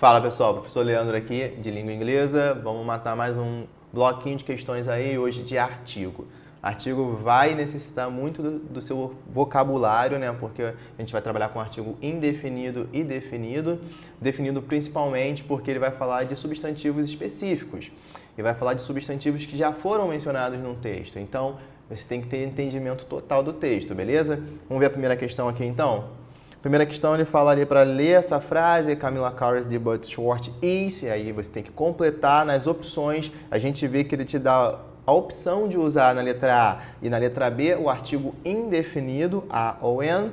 Fala pessoal, professor Leandro aqui de língua inglesa. Vamos matar mais um bloquinho de questões aí hoje de artigo. Artigo vai necessitar muito do seu vocabulário, né? Porque a gente vai trabalhar com artigo indefinido e definido. Definido principalmente porque ele vai falar de substantivos específicos. E vai falar de substantivos que já foram mencionados no texto. Então, você tem que ter entendimento total do texto, beleza? Vamos ver a primeira questão aqui então? Primeira questão, ele fala ali para ler essa frase, Camila Carr's debut short is, e aí você tem que completar nas opções. A gente vê que ele te dá a opção de usar na letra A e na letra B o artigo indefinido, A ou N.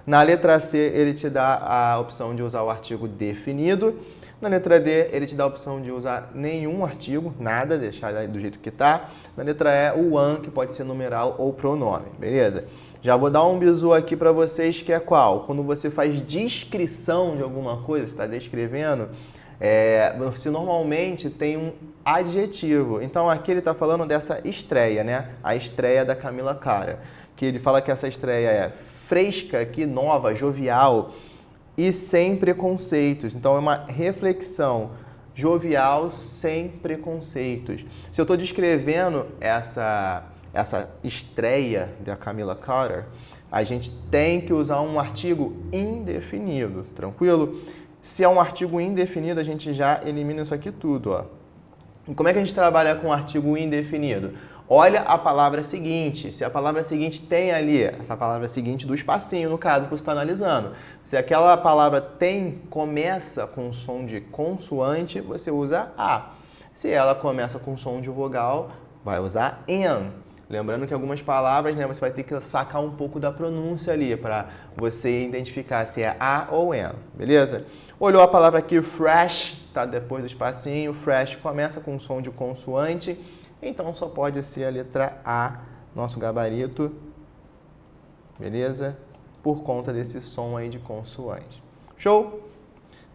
Na letra C, ele te dá a opção de usar o artigo definido. Na letra D, ele te dá a opção de usar nenhum artigo, nada, deixar do jeito que está. Na letra E, o one, que pode ser numeral ou pronome, beleza? Já vou dar um bizu aqui para vocês, que é qual? Quando você faz descrição de alguma coisa, você está descrevendo, você normalmente tem um adjetivo. Então, aqui ele está falando dessa estreia, né? A estreia da Camila Carr. Que ele fala que essa estreia é fresca, aqui, nova, jovial e sem preconceitos. Então, é uma reflexão jovial sem preconceitos. Se eu estou descrevendo essa estreia da Camila Carr, a gente tem que usar um artigo indefinido, tranquilo? Se é um artigo indefinido, a gente já elimina isso aqui tudo, ó. E como é que a gente trabalha com artigo indefinido? Olha a palavra seguinte. Se a palavra seguinte tem ali, essa palavra seguinte do espacinho, no caso, que você está analisando. Se aquela palavra começa com som de consoante, você usa A. Se ela começa com som de vogal, vai usar N. Lembrando que algumas palavras, né, você vai ter que sacar um pouco da pronúncia ali para você identificar se é A ou N, beleza? Olhou a palavra aqui, fresh, tá depois do espacinho. Fresh começa com som de consoante, então só pode ser a letra A, nosso gabarito, beleza? Por conta desse som aí de consoante. Show?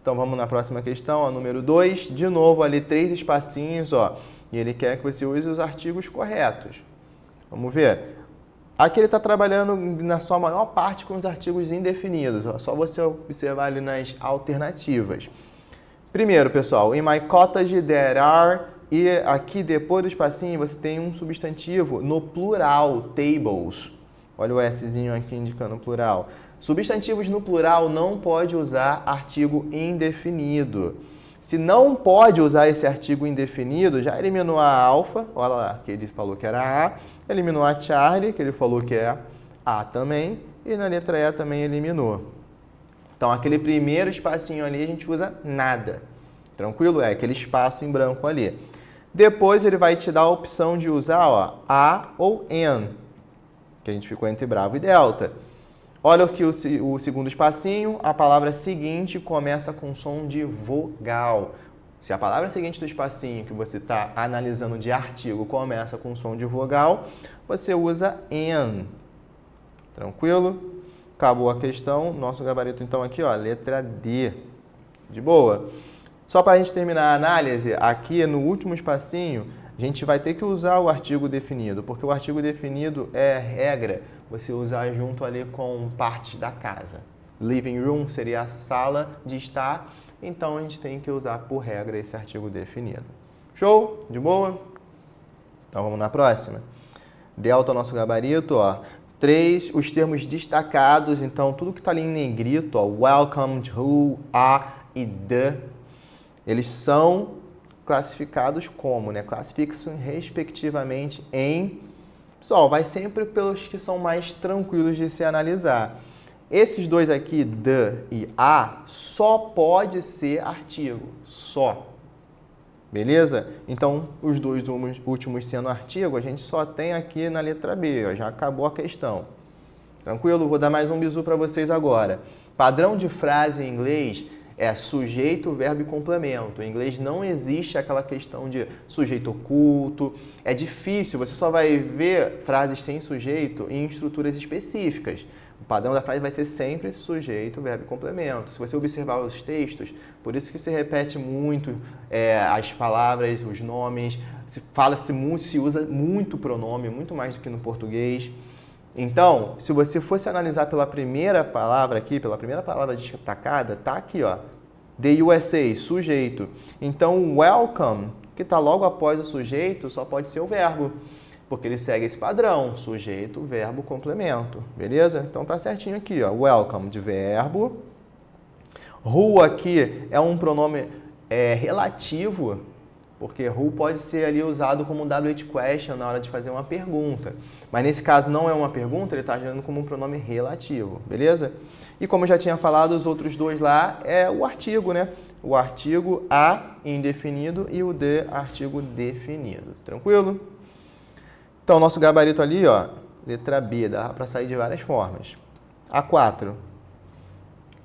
Então vamos na próxima questão, ó, número 2. De novo ali 3 espacinhos, ó, e ele quer que você use os artigos corretos. Vamos ver. Aqui ele está trabalhando na sua maior parte com os artigos indefinidos. Ó. Só você observar ali nas alternativas. Primeiro, pessoal, in my cottage there are... E aqui depois do espacinho você tem um substantivo no plural, tables. Olha o Szinho aqui indicando plural. Substantivos no plural não pode usar artigo indefinido. Se não pode usar esse artigo indefinido, já eliminou a alfa, olha lá, que ele falou que era A, eliminou a Charlie, que ele falou que é A também, e na letra E também eliminou. Então, aquele primeiro espacinho ali a gente usa nada, tranquilo? É aquele espaço em branco ali. Depois ele vai te dar a opção de usar ó, A ou N, que a gente ficou entre bravo e delta. Olha aqui o segundo espacinho, a palavra seguinte começa com som de vogal. Se a palavra seguinte do espacinho que você está analisando de artigo começa com som de vogal, você usa N. Tranquilo? Acabou a questão. Nosso gabarito então aqui, ó, letra D. De boa? Só para a gente terminar a análise, aqui no último espacinho, a gente vai ter que usar o artigo definido, porque o artigo definido é regra você usar junto ali com partes da casa. Living room seria a sala de estar, então a gente tem que usar por regra esse artigo definido. Show? De boa? Então vamos na próxima. Delta é o nosso gabarito, ó. 3, os termos destacados, então tudo que está ali em negrito, ó, welcome, who, a e the, eles são classificados como, né? Classificam respectivamente em... Pessoal, vai sempre pelos que são mais tranquilos de se analisar. Esses dois aqui, the e a, só pode ser artigo, só. Beleza? Então, os dois últimos sendo artigo, a gente só tem aqui na letra B, ó, já acabou a questão. Tranquilo? Vou dar mais um bizu para vocês agora. Padrão de frase em inglês é sujeito, verbo e complemento. Em inglês não existe aquela questão de sujeito oculto. É difícil, você só vai ver frases sem sujeito em estruturas específicas. O padrão da frase vai ser sempre sujeito, verbo e complemento. Se você observar os textos, por isso que se repete muito as palavras, os nomes, fala-se muito, se usa muito pronome, muito mais do que no português. Então, se você fosse analisar pela primeira palavra aqui, pela primeira palavra destacada, tá aqui, ó. The USA, sujeito. Então, welcome, que está logo após o sujeito, só pode ser o verbo, porque ele segue esse padrão, sujeito, verbo, complemento, beleza? Então tá certinho aqui, ó, welcome de verbo. Who aqui é um pronome relativo, porque who pode ser ali usado como WH question na hora de fazer uma pergunta. Mas nesse caso não é uma pergunta, ele está agindo como um pronome relativo, beleza? E como eu já tinha falado, os outros dois lá é o artigo, né? O artigo a indefinido e o de artigo definido. Tranquilo? Então, nosso gabarito ali, ó, letra B, dá para sair de várias formas. A4.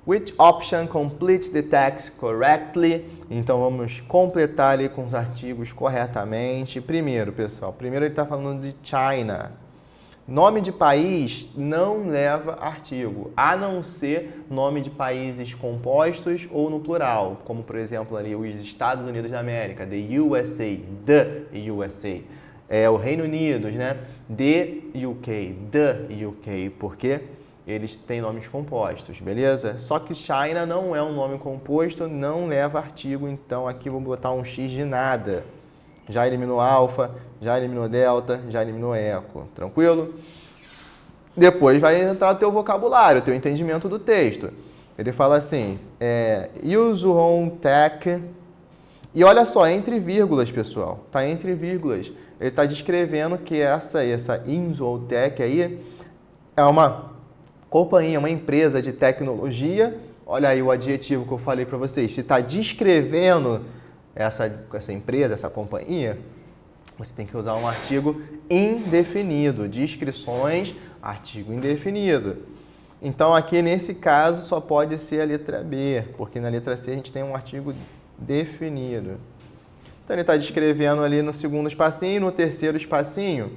Which option completes the text correctly? Então, vamos completar ali com os artigos corretamente. Primeiro, pessoal, primeiro ele está falando de China. Nome de país não leva artigo, a não ser nome de países compostos ou no plural, como, por exemplo, ali os Estados Unidos da América, the USA. O Reino Unido, né? The UK, porque eles têm nomes compostos, beleza? Só que China não é um nome composto, não leva artigo, então aqui vou botar um X de nada. Já eliminou alfa, já eliminou delta, já eliminou eco, tranquilo? Depois vai entrar o teu vocabulário, o teu entendimento do texto. Ele fala assim, use home tech, e olha só, entre vírgulas, pessoal, tá entre vírgulas. Ele está descrevendo que essa Inzoltech aí é uma companhia, uma empresa de tecnologia. Olha aí o adjetivo que eu falei para vocês. Se está descrevendo essa empresa, essa companhia, você tem que usar um artigo indefinido. Descrições, artigo indefinido. Então, aqui nesse caso, só pode ser a letra B, porque na letra C a gente tem um artigo definido. Então, ele está descrevendo ali no segundo espacinho, no terceiro espacinho,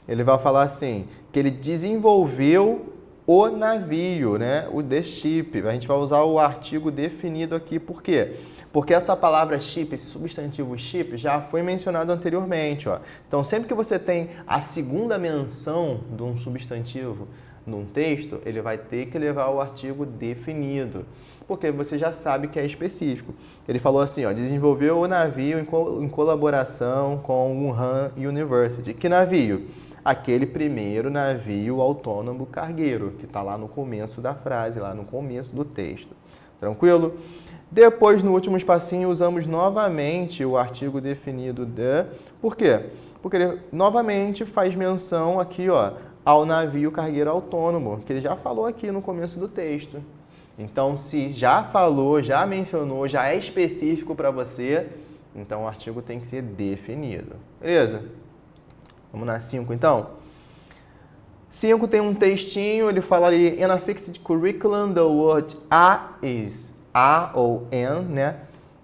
ele vai falar assim, que ele desenvolveu o navio, né? O the ship. A gente vai usar o artigo definido aqui, por quê? Porque essa palavra ship, esse substantivo ship, já foi mencionado anteriormente, ó. Então, sempre que você tem a segunda menção de um substantivo num texto, ele vai ter que levar o artigo definido, porque você já sabe que é específico. Ele falou assim, ó, desenvolveu o navio em colaboração com o Wuhan University. Que navio? Aquele primeiro navio autônomo cargueiro, que está lá no começo da frase, lá no começo do texto. Tranquilo? Depois, no último espacinho, usamos novamente o artigo definido de... Por quê? Porque ele novamente faz menção aqui, ó, ao navio cargueiro autônomo, que ele já falou aqui no começo do texto. Então, se já falou, já mencionou, já é específico para você, então o artigo tem que ser definido. Beleza? Vamos na 5, então? 5 tem um textinho, ele fala ali, in a fixed curriculum, the word a is a ou an, né?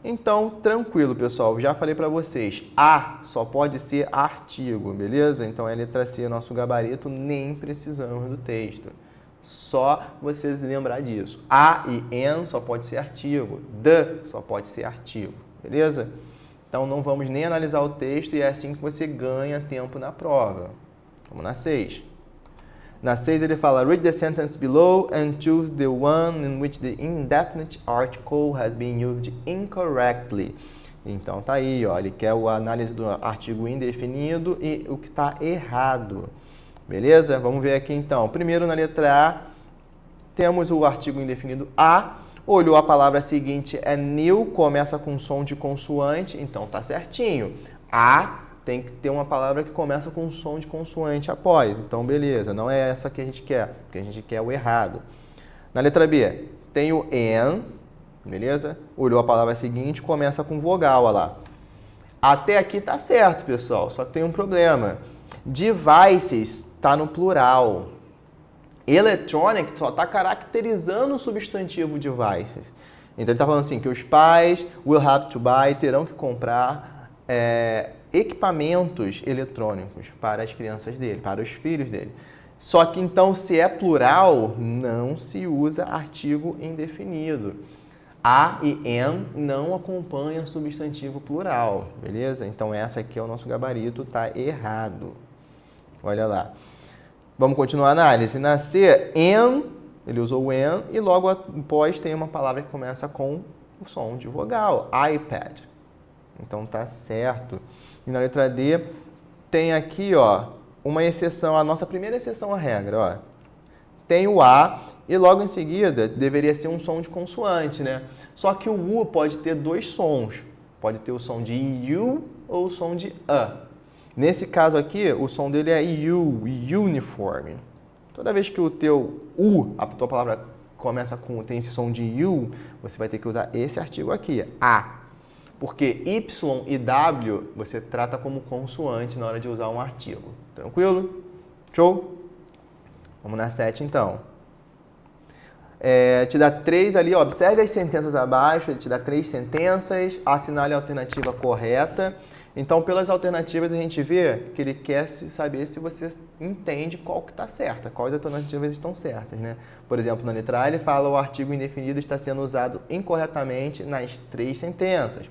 Então, tranquilo, pessoal, já falei para vocês, a só pode ser artigo, beleza? Então, é a letra C, nosso gabarito, nem precisamos do texto. Só vocês lembrar disso. A e an só pode ser artigo, the só pode ser artigo, beleza? Então, não vamos nem analisar o texto e é assim que você ganha tempo na prova. Vamos na 6. Na 6 ele fala, read the sentence below and choose the one in which the indefinite article has been used incorrectly. Então, tá aí, ó, ele quer a análise do artigo indefinido e o que está errado. Beleza? Vamos ver aqui, então. Primeiro, na letra A, temos o artigo indefinido a. Olhou a palavra seguinte, é new, começa com som de consoante, então tá certinho. A tem que ter uma palavra que começa com som de consoante após. Então, beleza, não é essa que a gente quer, porque a gente quer o errado. Na letra B, tem o an, beleza? Olhou a palavra seguinte, começa com vogal, olha lá. Até aqui tá certo, pessoal, só que tem um problema. Devices está no plural. Electronic só está caracterizando o substantivo devices. Então, ele está falando assim, que os pais will have to buy, terão que comprar equipamentos eletrônicos para as crianças dele, para os filhos dele. Só que, então, se é plural, não se usa artigo indefinido. A e an não acompanham substantivo plural, beleza? Então, essa aqui é o nosso gabarito, tá errado. Olha lá. Vamos continuar a análise. Na C, an, ele usou o an, e logo após tem uma palavra que começa com o som de vogal, iPad. Então tá certo. E na letra D tem aqui, ó, uma exceção, a nossa primeira exceção à regra, ó. Tem o A e logo em seguida deveria ser um som de consoante, né? Só que o U pode ter dois sons. Pode ter o som de U ou o som de A. Nesse caso aqui, o som dele é U, uniforme. Toda vez que o teu U, a tua palavra começa com, tem esse som de U, você vai ter que usar esse artigo aqui, A. Porque Y e W você trata como consoante na hora de usar um artigo. Tranquilo? Show? Vamos na 7 então. Te dá 3 ali, ó, observe as sentenças abaixo, ele te dá 3 sentenças, assinale a alternativa correta. Então, pelas alternativas, a gente vê que ele quer saber se você entende qual que está certa, quais alternativas estão certas, né? Por exemplo, na letra A, ele fala o artigo indefinido está sendo usado incorretamente nas 3 sentenças.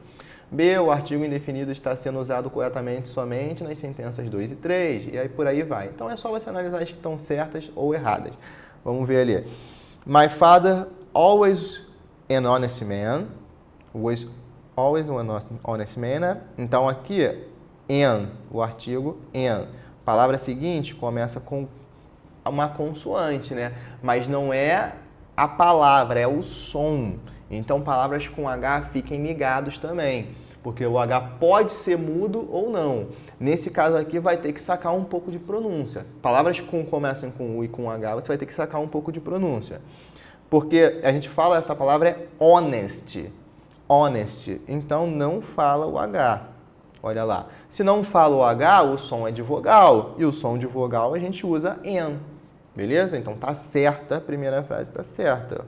B, o artigo indefinido está sendo usado corretamente somente nas sentenças 2 e 3, e aí por aí vai. Então, é só você analisar as que estão certas ou erradas. Vamos ver ali. My father always an honest man, was always an honest man, né? Então aqui, an, o artigo an. Palavra seguinte começa com uma consoante, né? Mas não é a palavra, é o som. Então palavras com H fiquem ligados também, porque o H pode ser mudo ou não. Nesse caso aqui vai ter que sacar um pouco de pronúncia. Palavras que começam com U e com H, você vai ter que sacar um pouco de pronúncia. Porque a gente fala, essa palavra é honest. Honest. Então não fala o H. Olha lá. Se não fala o H, o som é de vogal. E o som de vogal a gente usa N. Beleza? Então tá certa, a primeira frase tá certa.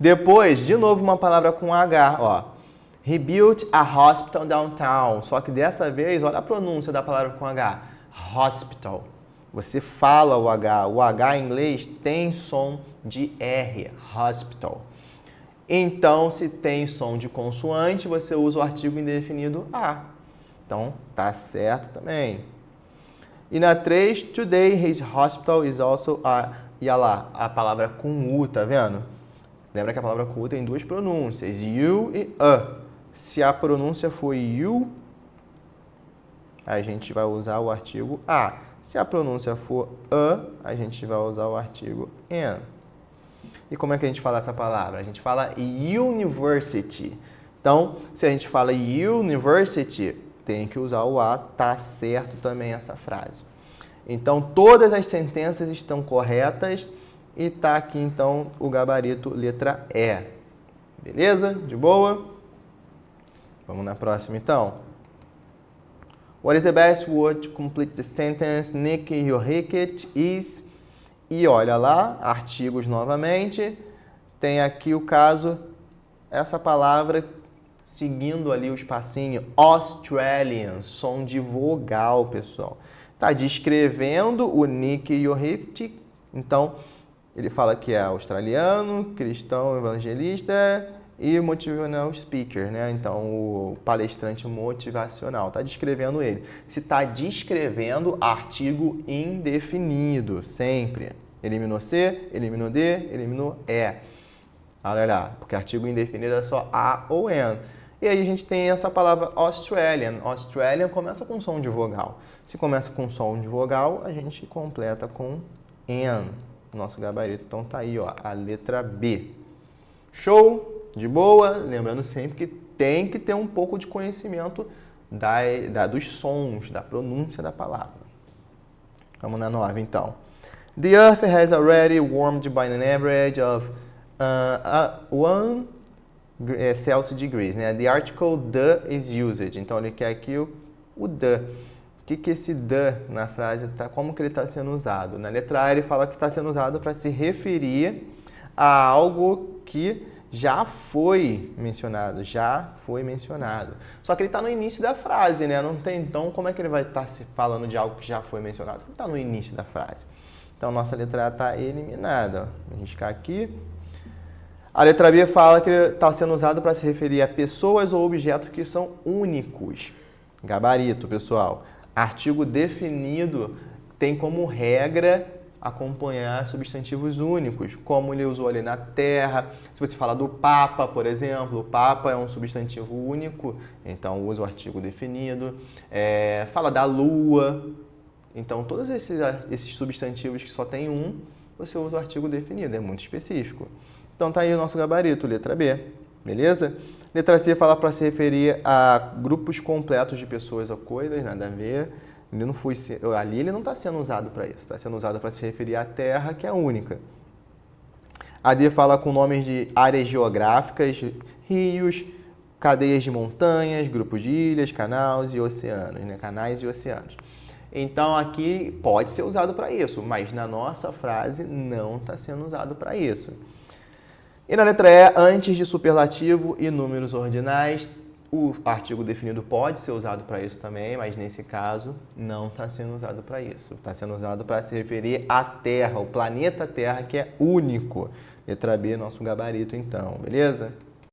Depois, de novo, uma palavra com H, ó. He built a hospital downtown. Só que dessa vez, olha a pronúncia da palavra com H. Hospital. Você fala o H em inglês tem som de R, hospital. Então, se tem som de consoante, você usa o artigo indefinido A. Então, tá certo também. E na 3, today his hospital is also a... E olha lá, a palavra com U, tá vendo? Lembra que a palavra com U tem duas pronúncias, U e A. Se a pronúncia for U, a gente vai usar o artigo A. Se a pronúncia for a gente vai usar o artigo N. E como é que a gente fala essa palavra? A gente fala university. Então, se a gente fala university, tem que usar o A, tá certo também essa frase. Então, todas as sentenças estão corretas e tá aqui, então, o gabarito letra E. Beleza? De boa? Vamos na próxima, então. What is the best word to complete the sentence? Nick Yohiket is... E olha lá, artigos novamente. Tem aqui o caso, essa palavra seguindo ali o espacinho, Australian, som de vogal, pessoal. Está descrevendo o Nick Yohiket. Então, ele fala que é australiano, cristão evangelista e motivational speaker, né? Então, o palestrante motivacional. Está descrevendo ele. Se está descrevendo, artigo indefinido, sempre. Eliminou C, eliminou D, eliminou E. Olha lá, porque artigo indefinido é só A ou N. E aí a gente tem essa palavra Australian. Australian começa com som de vogal. Se começa com som de vogal, a gente completa com N. Nosso gabarito, então tá aí, ó, a letra B. Show? De boa? Lembrando sempre que tem que ter um pouco de conhecimento dos sons, da pronúncia da palavra. Vamos na 9, então. The Earth has already warmed by an average of 1 Celsius degrees, né? The article the is used. Então, ele quer aqui o the. O que esse the na frase tá? Como que ele está sendo usado? Na letra A, ele fala que está sendo usado para se referir a algo que já foi mencionado. Só que ele está no início da frase, né? Não tem, então, como é que ele vai estar se falando de algo que já foi mencionado? Ele está no início da frase. Então, nossa letra A está eliminada. Vou riscar aqui. A letra B fala que está sendo usado para se referir a pessoas ou objetos que são únicos. Gabarito, pessoal. Artigo definido tem como regra acompanhar substantivos únicos, como ele usou ali na terra. Se você fala do Papa, por exemplo, o Papa é um substantivo único, então usa o artigo definido. Fala da Lua, então todos esses substantivos que só tem um, você usa o artigo definido, é muito específico. Então tá aí o nosso gabarito, letra B, beleza? Letra C fala para se referir a grupos completos de pessoas ou coisas, nada a ver. Ali ele não está sendo usado para isso, está sendo usado para se referir à Terra, que é única. A D fala com nomes de áreas geográficas, rios, cadeias de montanhas, grupos de ilhas, canais e oceanos, né? Canais e oceanos. Então aqui pode ser usado para isso, mas na nossa frase não está sendo usado para isso. E na letra E, antes de superlativo e números ordinais, o artigo definido pode ser usado para isso também, mas nesse caso não está sendo usado para isso. Está sendo usado para se referir à Terra, o planeta Terra, que é único. Letra B, nosso gabarito então, beleza?